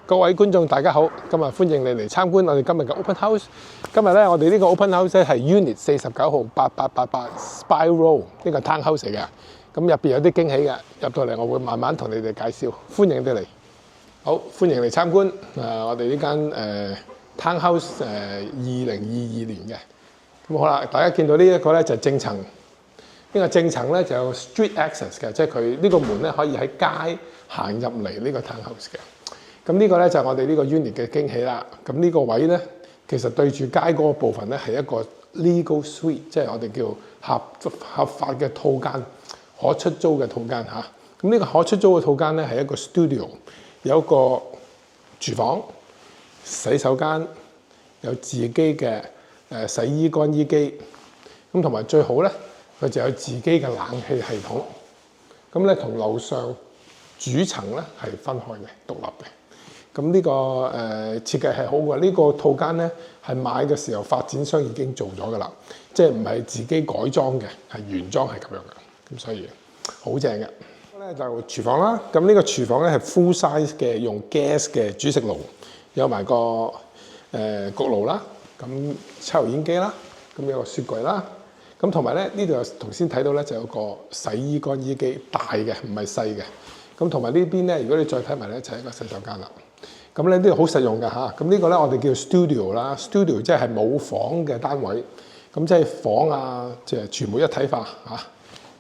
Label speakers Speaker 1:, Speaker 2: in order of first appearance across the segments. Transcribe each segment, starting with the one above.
Speaker 1: 各位觀眾大家好，今日歡迎你嚟參觀我哋今日嘅 Open House。今日咧，我哋呢個 Open House 咧係 Unit 49號8888 Spiral 呢個 Townhouse 嚟嘅。咁入邊有啲驚喜嘅，入到嚟我會慢慢同你哋介紹。歡迎你哋嚟，好歡迎嚟參觀我哋呢間Townhouse 2022年嘅。咁好啦，大家見到呢一個咧就係正層，呢個正層咧就有 Street Access 嘅，即係佢呢個門咧可以喺街行入嚟呢個 Townhouse 嘅。咁呢個咧就係我哋呢個 unit 嘅驚喜啦。咁呢個位咧，其實對住街嗰個部分咧係一個 legal suite， 即係我哋叫合法嘅套間，可出租嘅套間嚇。咁呢個可出租嘅套間咧係一個 studio， 有一個廚房、洗手間，有自己嘅洗衣乾衣機。咁同埋最好咧，佢就有自己嘅冷氣系統。咁咧同樓上主層咧係分開嘅，獨立嘅。咁呢個設計係好嘅，呢個套間咧係買嘅時候發展商已經做咗㗎啦，即係唔係自己改裝嘅，係原裝係咁樣嘅，咁所以好正嘅。咧就廚房啦，咁呢個廚房咧係 full size 嘅，用 gas 嘅煮食爐，有埋個焗爐啦，咁抽油煙機啦，咁有個雪櫃啦，咁同埋咧呢度有頭先睇到咧就有個洗衣乾衣機，大嘅唔係細嘅，咁同埋呢邊咧如果你再睇埋咧就係一個洗手間啦。咁咧呢度好實用㗎嚇，咁呢個咧我哋叫 studio 啦 ，studio 即係冇房嘅單位，咁即係房啊，即係全部一體化嚇。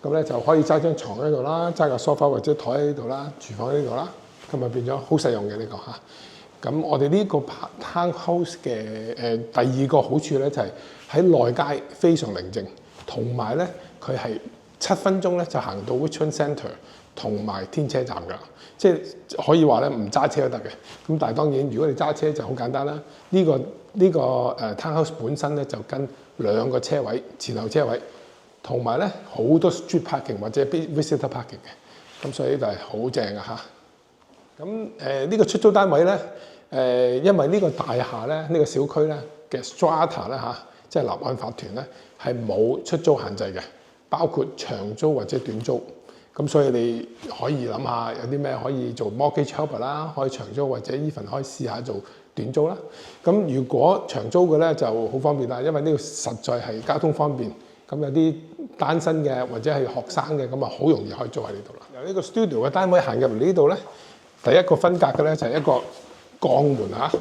Speaker 1: 咁咧就可以揸張床喺度啦，揸個 sofa 或者台喺度啦，廚房喺呢度啦，咁啊變咗好實用嘅呢個嚇。咁我哋呢個 townhouse 嘅第二個好處咧就係喺內街非常寧靜，同埋咧佢係7分鐘咧就行到 Richmond Centre 同埋天車站㗎，即係可以話咧唔揸車都得嘅。咁但係當然如果你揸車就好簡單啦。呢個townhouse 本身咧就跟2個車位，前後車位，同埋咧好多 street parking 或者 visitor parking 嘅，咁所以呢度係好正㗎嚇。咁呢個出租單位咧因為呢個大廈咧呢個小區咧嘅 strata 咧嚇，即係立案法團咧係冇出租限制嘅，包括長租或者短租。咁所以你可以諗下有啲咩可以做 mortgage helper 啦，可以長租或者 even 可以試下做短租啦。咁如果長租嘅咧就好方便啦，因為呢個實在係交通方便。咁有啲單身嘅或者係學生嘅，咁啊好容易可以租喺呢度啦。由呢個 studio 嘅單位行入嚟呢度咧，第一個分隔嘅咧就係一個鋼門嚇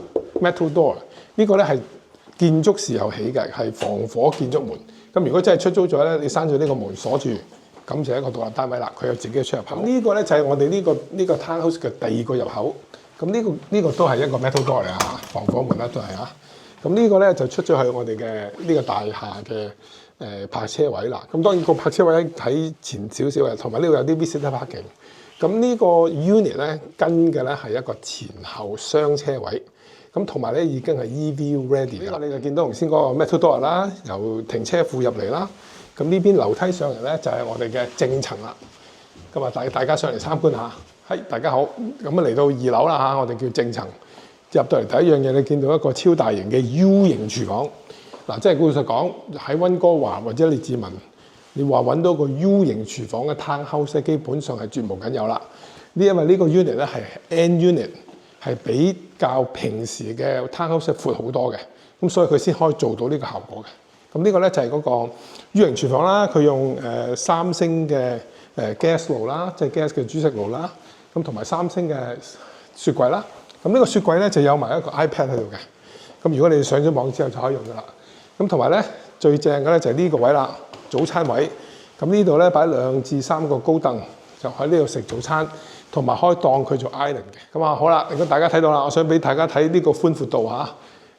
Speaker 1: metal door。呢個咧係建築時候起嘅，係防火建築門。咁如果真係出租咗咧，你閂咗呢個門鎖住。咁就係一個獨立單位啦，佢有自己嘅出入口。呢個咧就係我哋呢個 townhouse 嘅第二個入口。咁呢個都係一個 metal door 嚟嚇，防火門啦都係嚇。咁呢個咧就出咗去我哋嘅呢個大廈嘅泊車位啦。咁當然個泊車位喺前少少嘅，同埋呢度有啲 visitor parking。咁呢個 unit 咧跟嘅咧係一個前後雙車位。咁同埋咧已經係 EV ready 啦。呢個你就見到頭先嗰個 metal door 啦，由停車庫入嚟啦。咁呢邊樓梯上嚟咧就係我哋嘅正層啦。咁啊，大家上嚟參觀下。係大家好，咁啊嚟到2樓啦嚇，我哋叫正層。入到嚟第一樣嘢，你見到一個超大型嘅 U 型廚房。嗱，即係老實講，喺溫哥華或者列治文，你話揾到個 U 型廚房嘅 townhouse， 基本上係絕無僅有啦。因為呢個 unit 咧係 N unit， 係比較平時嘅 townhouse 闊好多嘅，咁所以佢先可以做到呢個效果嘅。咁呢個咧就係嗰個 U 型廚房啦，佢用3星嘅gas 爐啦，即係 gas 嘅煮食爐啦，咁同埋3星嘅雪櫃啦。咁呢個雪櫃咧就有埋一個 iPad 喺度嘅。咁如果你上咗網之後就可以用噶啦。咁同埋咧最正嘅咧就係呢個位啦，早餐位。咁呢度咧擺2至3個高凳，就喺呢度食早餐，同埋可以當佢做 island 嘅。咁啊好啦，如果大家睇到啦，我想俾大家睇呢個寬闊度嚇。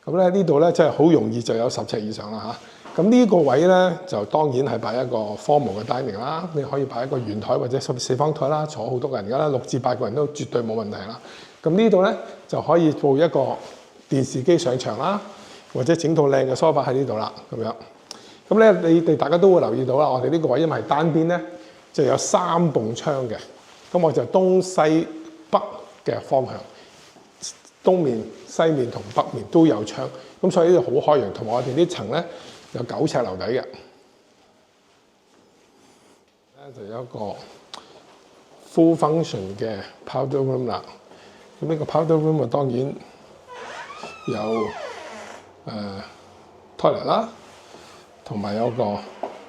Speaker 1: 咁咧呢度咧真係好容易就有10尺以上啦嚇。咁呢個位咧就當然係擺一個 formal 嘅 dining 啦，你可以擺一個圓台或者4方台啦，坐好多個人㗎啦，6至8個人都絕對冇問題啦。咁呢度咧就可以做一個電視機上牆啦，或者整套靚嘅 sofa 喺呢度啦，咁樣。咁咧你哋大家都會留意到啦，我哋呢個位因為係單邊咧就有3埲窗嘅，咁我就東西北嘅方向，東面、西面同北面都有窗，咁所以呢度好開揚，同埋我哋呢層咧有9尺樓底嘅，咧就有一個 full function 嘅 powder room 啦。咁呢個 powder room 啊，當然有toilet 啦，同埋有個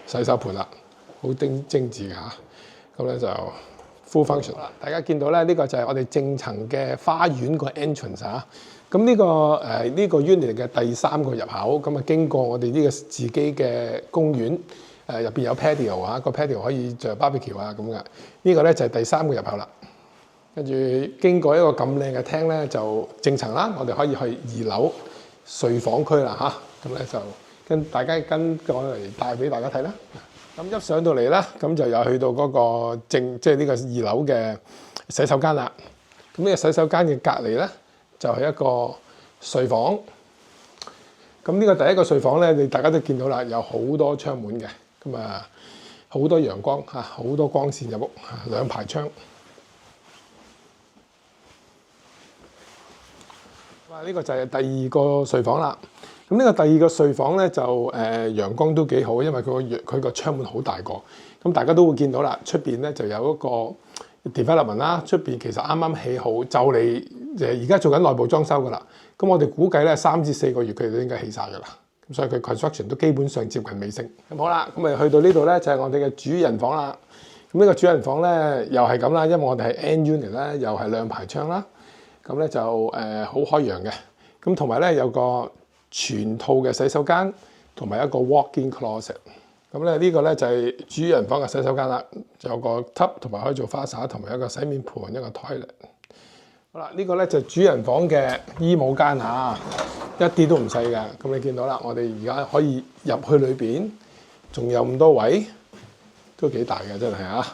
Speaker 1: 洗手盆啦，好精緻㗎嚇。咁咧就 full function 啦。大家見到咧，呢個就係我哋正層嘅花園個 entrance 嚇。咁呢個 unit 嘅第3個入口，咁啊經過我哋呢個自己嘅公園，入邊有 patio 啊，個 patio 可以做 barbecue 啊咁嘅。呢個咧就係第3個入口啦。跟住經過一個咁靚嘅廳咧，就正層啦，我哋可以去2樓睡房區啦嚇。咁咧就跟我嚟帶俾大家睇啦。咁一上到嚟啦，咁就又去到嗰個即係呢個2樓嘅洗手間啦。咁呢個洗手間嘅隔離咧，就係一個睡房。咁呢個第一個睡房咧，你大家都見到啦，有好多窗門嘅，咁啊好多陽光嚇，好多光線入屋，2排窗。哇！呢個就係第2個睡房啦。咁呢個第2個睡房咧就陽光都幾好，因為佢個窗門好大個。咁大家都會見到啦，出邊咧就有一個 development 啦。出邊其實啱啱起好，就嚟而家做緊內部裝修噶啦。咁我哋估計咧3至4個月佢哋都應該起晒噶啦。咁所以佢 construction 都基本上接近尾聲。咁好啦，咁咪去到呢度咧就係我哋嘅主人房啦。咁呢個主人房咧又係咁啦，因為我哋係 end unit 咧，又係2排窗啦。咁咧就好開揚嘅。咁同埋咧有個全套嘅洗手間，同埋一個 walk-in closet。咁咧呢個咧就係主人房嘅洗手間啦，有個 tub 同埋可以做花灑，同埋一個洗面盤，一個 toilet。好啦，呢個咧就係主人房嘅衣帽間嚇，一啲都唔細㗎。咁你見到啦，我哋而家可以入去裏邊，仲有咁多位，都幾大嘅真係嚇。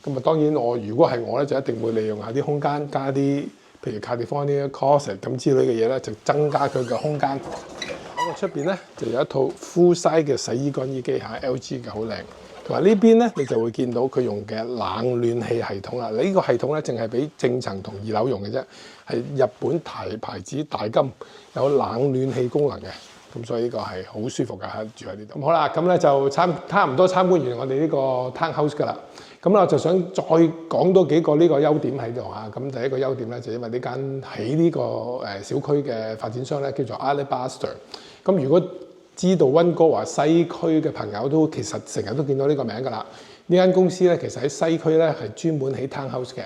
Speaker 1: 咁啊當然如果係我咧，就一定會利用下啲空間，加啲譬如 California closet 咁之類嘅嘢咧，就增加佢嘅空間。咁啊出邊咧就有一套 full size 嘅洗衣乾衣機嚇 ，LG 嘅好靚。同埋呢邊咧，你就會見到佢用嘅冷暖氣系統啦。呢個系統咧，淨係俾正層同2樓用嘅啫，係日本牌子大金，有冷暖氣功能嘅。咁所以呢個係好舒服㗎嚇，住喺呢度。咁好啦，咁咧就差唔多參觀完我哋呢個 townhouse 㗎啦。咁我就想再講多幾個呢個優點喺度嚇。咁第一個優點咧，就因為呢間喺呢個小區嘅發展商咧，叫做 Alabaster。咁如果知道溫哥華西區嘅朋友都其實成日都見到呢個名㗎啦。呢間公司咧其實喺西區咧係專門起 townhouse 嘅。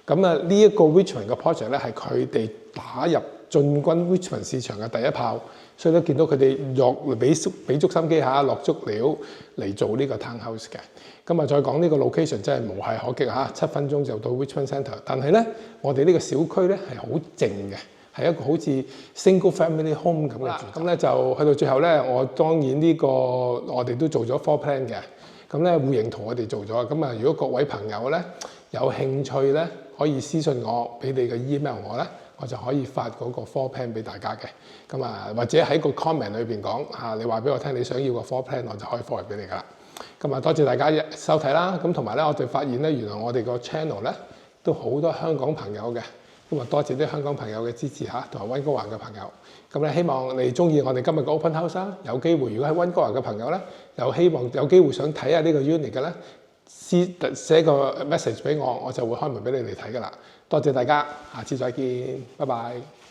Speaker 1: 咁啊呢一個 Richmond 嘅 project 咧係佢哋打入進軍 Richmond 市場嘅第一炮，所以都見到佢哋俾足心機下落足料嚟做呢個 townhouse 嘅。咁啊再講呢個 location 真係無懈可擊嚇，7分鐘就到 Richmond Centre。但係咧我哋呢個小區咧係好靜嘅。係一個好似 single family home 咁嘅住。咁咧就去到最後咧，我當然我哋都做咗 floor plan 嘅。咁咧戶型圖我哋做咗。咁啊，如果各位朋友咧有興趣咧，可以私信我，俾你嘅 email 我咧，我就可以發嗰個 floor plan 俾大家嘅。咁啊，或者喺個 comment 裏邊講嚇，你話俾我聽你想要個 floor plan，我就可以 forward 俾你噶啦。咁啊，多謝大家收睇啦。咁同埋咧，我哋發現咧，原來我哋個 channel 咧都好多香港朋友嘅。咁啊，多謝啲香港朋友嘅支持嚇，同埋溫哥華嘅朋友。咁咧，希望你中意我哋今日嘅 open house 啦。有機會，如果喺溫哥華嘅朋友咧，希望有機會想睇下呢個 unit 嘅咧，寫個 message 俾我，我就會開門俾你嚟睇噶啦。多謝大家，下次再見，拜拜。